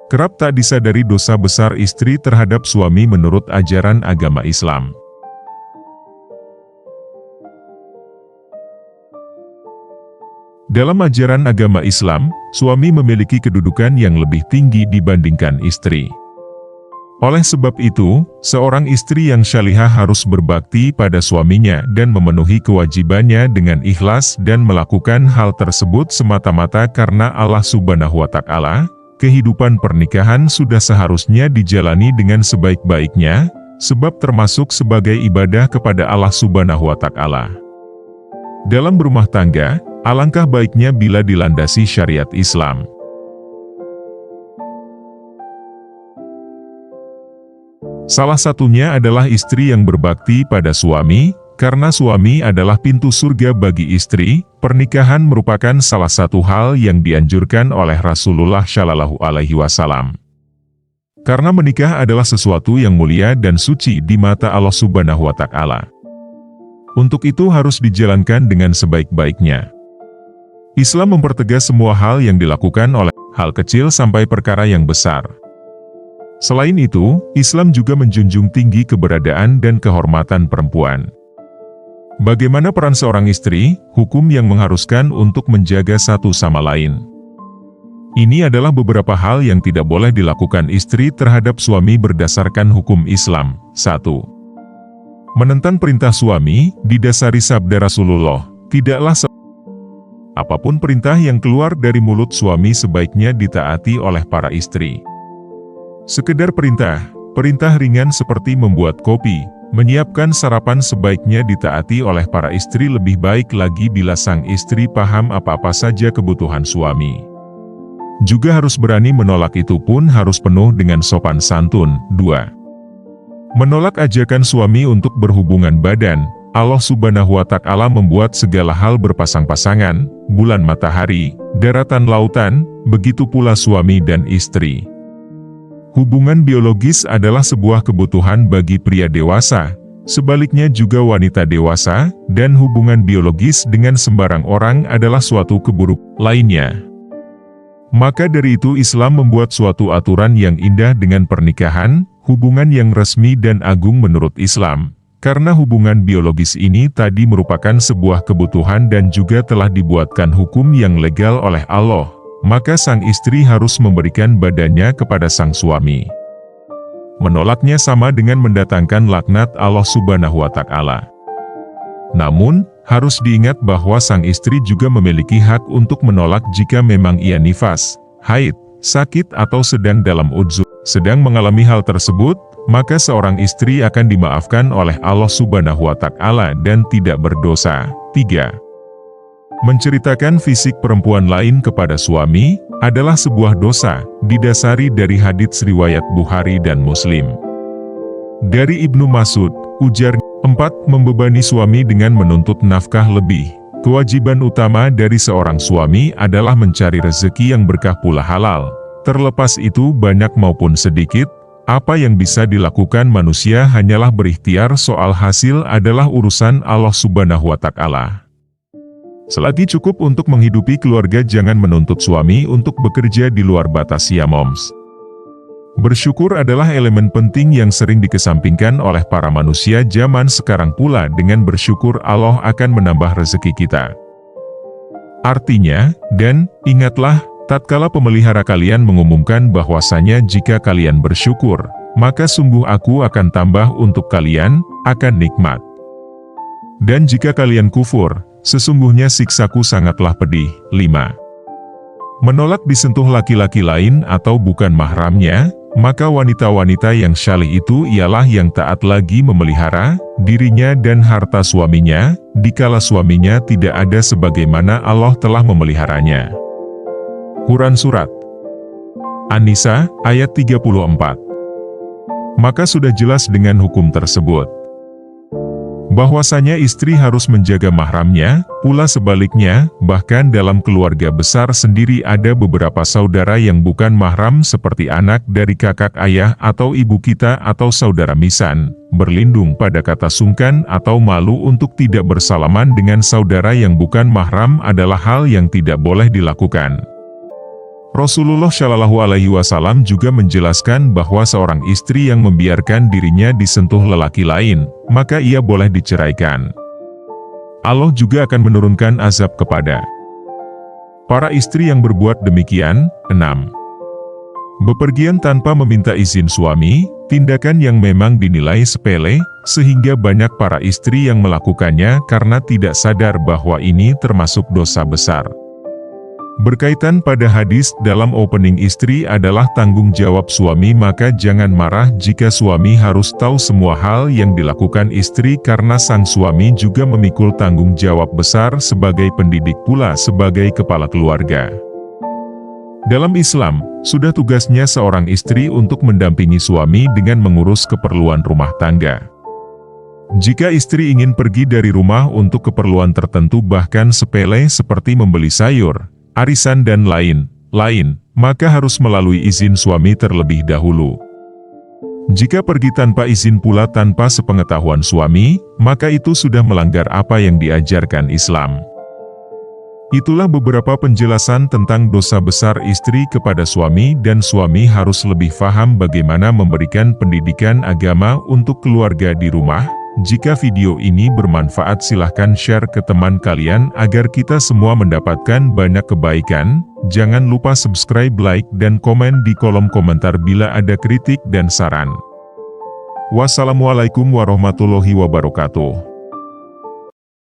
Kerap tak disadari dosa besar istri terhadap suami menurut ajaran agama Islam. Dalam ajaran agama Islam, suami memiliki kedudukan yang lebih tinggi dibandingkan istri. Oleh sebab itu, seorang istri yang salihah harus berbakti pada suaminya dan memenuhi kewajibannya dengan ikhlas dan melakukan hal tersebut semata-mata karena Allah Subhanahu wa Ta'ala. Kehidupan pernikahan sudah seharusnya dijalani dengan sebaik-baiknya, sebab termasuk sebagai ibadah kepada Allah Subhanahu wa Ta'ala. Dalam berumah tangga, alangkah baiknya bila dilandasi syariat Islam. Salah satunya adalah istri yang berbakti pada suami, karena suami adalah pintu surga bagi istri. Pernikahan merupakan salah satu hal yang dianjurkan oleh Rasulullah Shallallahu Alaihi Wasallam. Karena menikah adalah sesuatu yang mulia dan suci di mata Allah Subhanahu wa Ta'ala. Untuk itu harus dijalankan dengan sebaik-baiknya. Islam mempertegas semua hal yang dilakukan oleh hal kecil sampai perkara yang besar. Selain itu, Islam juga menjunjung tinggi keberadaan dan kehormatan perempuan. Bagaimana peran seorang istri, hukum yang mengharuskan untuk menjaga satu sama lain. Ini adalah beberapa hal yang tidak boleh dilakukan istri terhadap suami berdasarkan hukum Islam. 1. Menentang perintah suami, didasari sabda Rasulullah, tidaklah apapun perintah yang keluar dari mulut suami sebaiknya ditaati oleh para istri. Sekedar perintah ringan seperti membuat kopi, menyiapkan sarapan sebaiknya ditaati oleh para istri, lebih baik lagi bila sang istri paham apa-apa saja kebutuhan suami. Juga harus berani menolak, itu pun harus penuh dengan sopan santun. 2. Menolak ajakan suami untuk berhubungan badan. Allah Subhanahu wa Ta'ala membuat segala hal berpasang-pasangan, bulan, matahari, daratan, lautan, begitu pula suami dan istri. Hubungan biologis adalah sebuah kebutuhan bagi pria dewasa, sebaliknya juga wanita dewasa, dan hubungan biologis dengan sembarang orang adalah suatu keburukan lainnya. Maka dari itu Islam membuat suatu aturan yang indah dengan pernikahan, hubungan yang resmi dan agung menurut Islam. Karena hubungan biologis ini tadi merupakan sebuah kebutuhan dan juga telah dibuatkan hukum yang legal oleh Allah, maka sang istri harus memberikan badannya kepada sang suami. Menolaknya sama dengan mendatangkan laknat Allah Subhanahu wa Ta'ala. Namun, harus diingat bahwa sang istri juga memiliki hak untuk menolak jika memang ia nifas, haid, sakit atau sedang dalam udzur. Sedang mengalami hal tersebut, maka seorang istri akan dimaafkan oleh Allah Subhanahu wa Ta'ala dan tidak berdosa. 3. Menceritakan fisik perempuan lain kepada suami adalah sebuah dosa, didasari dari hadits riwayat Bukhari dan Muslim. Dari Ibnu Mas'ud, ujarnya, 4. Membebani suami dengan menuntut nafkah lebih. Kewajiban utama dari seorang suami adalah mencari rezeki yang berkah pula halal. Terlepas itu banyak maupun sedikit, apa yang bisa dilakukan manusia hanyalah berikhtiar, soal hasil adalah urusan Allah Subhanahu wa Ta'ala. Selagi cukup untuk menghidupi keluarga, jangan menuntut suami untuk bekerja di luar batas ya moms. Bersyukur adalah elemen penting yang sering dikesampingkan oleh para manusia zaman sekarang pula. Dengan bersyukur Allah akan menambah rezeki kita. Artinya, dan ingatlah, tatkala pemelihara kalian mengumumkan bahwasanya jika kalian bersyukur, maka sungguh aku akan tambah untuk kalian, akan nikmat. Dan jika kalian kufur, sesungguhnya siksaku sangatlah pedih. 5. Menolak disentuh laki-laki lain atau bukan mahramnya, maka wanita-wanita yang syalih itu ialah yang taat lagi memelihara dirinya dan harta suaminya, dikala suaminya tidak ada sebagaimana Allah telah memeliharanya. Quran Surat An-Nisa, ayat 34. Maka sudah jelas dengan hukum tersebut bahwasanya istri harus menjaga mahramnya, pula sebaliknya, bahkan dalam keluarga besar sendiri ada beberapa saudara yang bukan mahram seperti anak dari kakak ayah atau ibu kita atau saudara misan, berlindung pada kata sungkan atau malu untuk tidak bersalaman dengan saudara yang bukan mahram adalah hal yang tidak boleh dilakukan. Rasulullah Shallallahu Alaihi Wasallam juga menjelaskan bahwa seorang istri yang membiarkan dirinya disentuh lelaki lain, maka ia boleh diceraikan. Allah juga akan menurunkan azab kepada para istri yang berbuat demikian. 6. Bepergian tanpa meminta izin suami, tindakan yang memang dinilai sepele, sehingga banyak para istri yang melakukannya karena tidak sadar bahwa ini termasuk dosa besar. Berkaitan pada hadis dalam opening istri adalah tanggung jawab suami, maka jangan marah jika suami harus tahu semua hal yang dilakukan istri karena sang suami juga memikul tanggung jawab besar sebagai pendidik pula sebagai kepala keluarga. Dalam Islam, sudah tugasnya seorang istri untuk mendampingi suami dengan mengurus keperluan rumah tangga. Jika istri ingin pergi dari rumah untuk keperluan tertentu bahkan sepele seperti membeli sayur, arisan dan lain-lain, maka harus melalui izin suami terlebih dahulu. Jika pergi tanpa izin pula tanpa sepengetahuan suami, maka itu sudah melanggar apa yang diajarkan Islam. Itulah beberapa penjelasan tentang dosa besar istri kepada suami, dan suami harus lebih paham bagaimana memberikan pendidikan agama untuk keluarga di rumah. Jika video ini bermanfaat, silahkan share ke teman kalian agar kita semua mendapatkan banyak kebaikan. Jangan lupa subscribe, like, dan komen di kolom komentar bila ada kritik dan saran. Wassalamualaikum warahmatullahi wabarakatuh.